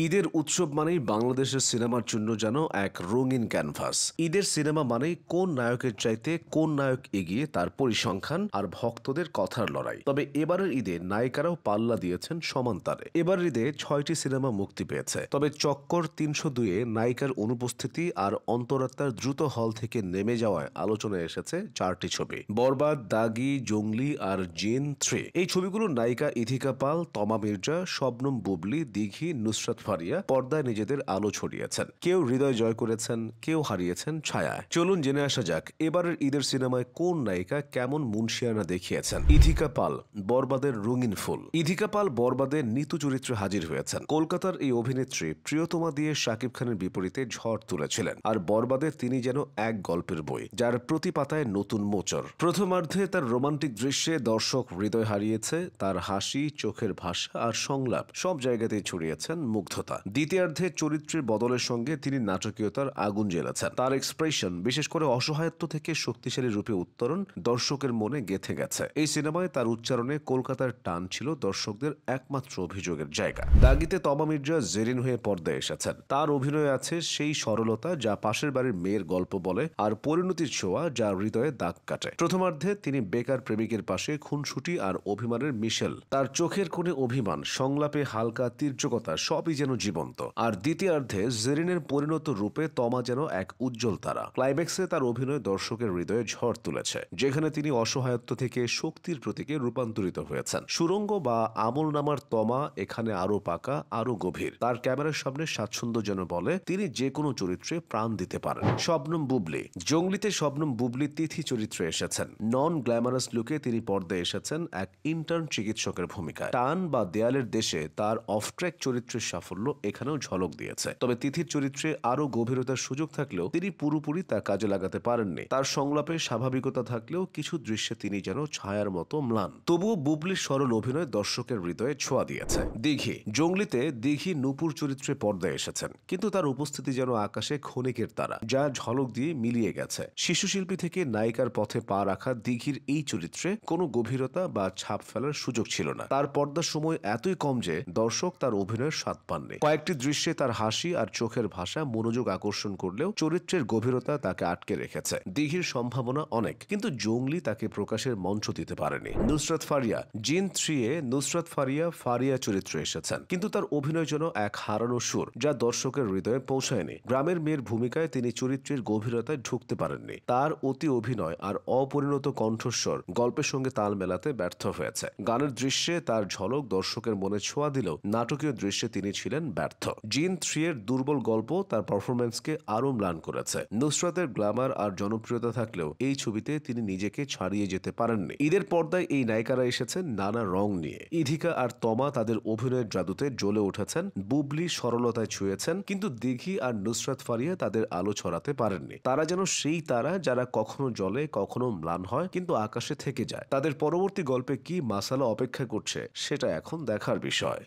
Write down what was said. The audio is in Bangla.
ঈদের উৎসব মানেই বাংলাদেশের সিনেমার জন্য যেন এক রঙিন ক্যানভাস। ঈদের সিনেমা মানেই কোন নায়কের চাইতে কোন নায়ক এগিয়ে তার পরিসংখ্যান আর ভক্তদের কথার লড়াই। তবে এবারের ঈদে নায়িকারাও পাল্লা দিয়েছেন সমান তারে। এবার ঈদে 6টি সিনেমা মুক্তি পেয়েছে, তবে চক্কর ৩০২-এ নায়িকার অনুপস্থিতি আর অন্তরাত্মার দ্রুত হল থেকে নেমে যাওয়ায় আলোচনায় এসেছে 4টি ছবি: বরবাদ, দাগি, জঙ্গলি আর জিন 3। এই ছবিগুলোর নায়িকা ইথিকা পাল, তমা মির্জা, শবনম বুবলি, দিঘি, নুসরাত ফারিয়া পর্দায় নিজেদের আলো ছড়িয়েছেন। কেউ হৃদয় জয় করেছেন, কেউ হারিয়েছেন ছায়ায়। চলুন জেনে আসা যাক এবারের ঈদের সিনেমায় কোন নায়িকা কেমন মুনশিয়ানা দেখিয়েছেন। ইথিকা পাল, বরবাদের রঙিন ফুল। ইথিকা পাল বরবাদের নিতু চরিত্রে হাজির হয়েছেন। কলকাতার এই অভিনেত্রী প্রিয়তমা দিয়ে শাকিব খানের বিপরীতে ঝড় তুলেছিলেন, আর বরবাদে তিনি যেন এক গল্পের বই, যার প্রতি পাতায় নতুন মোচর। প্রথমার্ধে তার রোমান্টিক দৃশ্যে দর্শক হৃদয় হারিয়েছে। তার হাসি, চোখের ভাষা আর সংলাপ সব জায়গাতেই ছড়িয়েছেন মুগ্ধতা। দ্বিতীয়ার্ধে চরিত্রের বদলের সঙ্গে তিনি নাটকীয়তার আগুন জ্বেলেছেন। তার এক্সপ্রেশন, বিশেষ করে অসহায়ত্ব থেকে শক্তিশালী রূপে উত্তরণ, দর্শকের মনে গেঁথে গেছে। এই সিনেমায় তার উচ্চারণে কলকাতার টান ছিল দর্শকদের একমাত্র অভিযোগের জায়গা। দাগিতে তমা মির্জা জেরিন হয়ে পর্দায় এসেছেন। তার অভিনয়ে আছে সেই সরলতা যা পাশের বাড়ির মেয়ের গল্প বলে, আর পরিণতির ছোঁয়া যা হৃদয়ে দাগ কাটে। প্রথমার্ধে তিনি বেকার প্রেমিকের পাশে খুনসুটি আর অভিমানের মিশেল। তার চোখের কোণে অভিমান, সংলাপে হালকা তীর্যকতা সবই যেন জীবন্ত। আর দ্বিতীয়ার্ধে জেরিনের পরিণত রূপে তমা যেন এক উজ্জ্বল তারা। ক্লাইম্যাক্সে তার অভিনয় দর্শকের হৃদয়ে ঝড় তুলেছে, যেখানে তিনি অসহায়ত্ব থেকে শক্তির প্রতীকে রূপান্তরিত হয়েছেন। সুরঙ্গ বা আমল নামার তমা এখানে আরো পাকা, আরো গভীর। তার ক্যামেরার সামনে স্বাচ্ছন্দ্য যেন বলে তিনি যে কোনো চরিত্রে প্রাণ দিতে পারেন। শবনম বুবলি, জঙ্গলিতে শবনম বুবলি তিথি চরিত্রে এসেছেন। নন গ্ল্যামারাস লুকে তিনি পর্দায় এসেছেন এক ইন্টার্ন চিকিৎসকের ভূমিকায়। টান বা দেয়ালের দেশে তার অফট্র্যাক চরিত্রের সাফল্য এখানেও ঝলক দিয়েছে। তবে তিথির চরিত্রে আরো গভীরতার সুযোগ থাকলেও তিনি পুরোপুরি তা কাজে লাগাতে পারেননি। তার সংলাপে স্বাভাবিকতা থাকলেও কিছু দৃশ্যে তিনি যেন ছায়ার মতো ম্লান। তবুও বুবলির সরল অভিনয় দর্শকের হৃদয়ে ছোঁয়া দিয়েছে। দিঘি, জঙ্গলিতে দিঘি নূপুর চরিত্রে পর্দায় এসেছেন, কিন্তু তার উপস্থিতি যেন আকাশে ক্ষণিকের তারা, যা ঝলক দিয়ে মিলিয়ে গেছে। শিশুশিল্পী থেকে নায়িকার পথে পা রাখা দিঘির এই চরিত্রে কোনো গভীরতা বা ছাপ ফেলার সুযোগ ছিল না। তার পর্দার সময় এতই কম যে দর্শক তার অভিনয়ের স্বাদ পাননি। কয়েকটি দৃশ্যে তার হাসি আর চোখের ভাষা মনোযোগ আকর্ষণ করলেও চরিত্রের গভীরতা তাকে আটকে রেখেছে। দিঘির সম্ভাবনা অনেক, কিন্তু জঙ্গলি তাকে প্রকাশের মঞ্চ দিতে পারেনি। নুসরাত ফারিয়া, জিন 3-এ নুসরাত ফারিয়া চরিত্রে এসেছেন, কিন্তু তার অভিনয় যেন এক হারানো সুর, যা দর্শকের হৃদয়ে পৌঁছায়নি। গ্রামের মেয়ের ভূমিকায় তিনি চরিত্রের গভীরতায় ঢুকতে পারেননি। তার অতি অভিনয় আর অপরিণত কণ্ঠস্বর গল্পের সঙ্গে তাল মেলাতে ব্যর্থ হয়েছে। গানের দৃশ্যে তার ঝলক দর্শকের মনে ছোঁয়া দিলেও নাটকীয় দৃশ্যে তিনি ছিলেন ব্যর্থ। জিন 3-এর দুর্বল গল্প তার পারফরম্যান্সকে আরো ম্লান করেছে। নুসরাতের গ্ল্যামার আর জনপ্রিয়তা থাকলেও এই ছবিতে তিনি নিজেকে ছাড়িয়ে যেতে পারেননি। ঈদের পর্দায় এই নায়িকারা এসেছেন নানা রং নিয়ে। ইথিকা আর তমা তাদের অভিনয়ের জাদুতে জ্বলে উঠেছেন। বুবলি সরলতায় ছুঁয়েছেন, কিন্তু দিঘি আর নুসরাত ফারিয়া তাদের আলো ছড়াতে পারেননি। তারা যেন সেই তারা যারা কখনো জ্বলে, কখনো ম্লান হয়, কিন্তু আকাশে থেকে যায়। তাদের পরবর্তী গল্পে কি মাসালা অপেক্ষা করছে সেটা এখন দেখার বিষয়।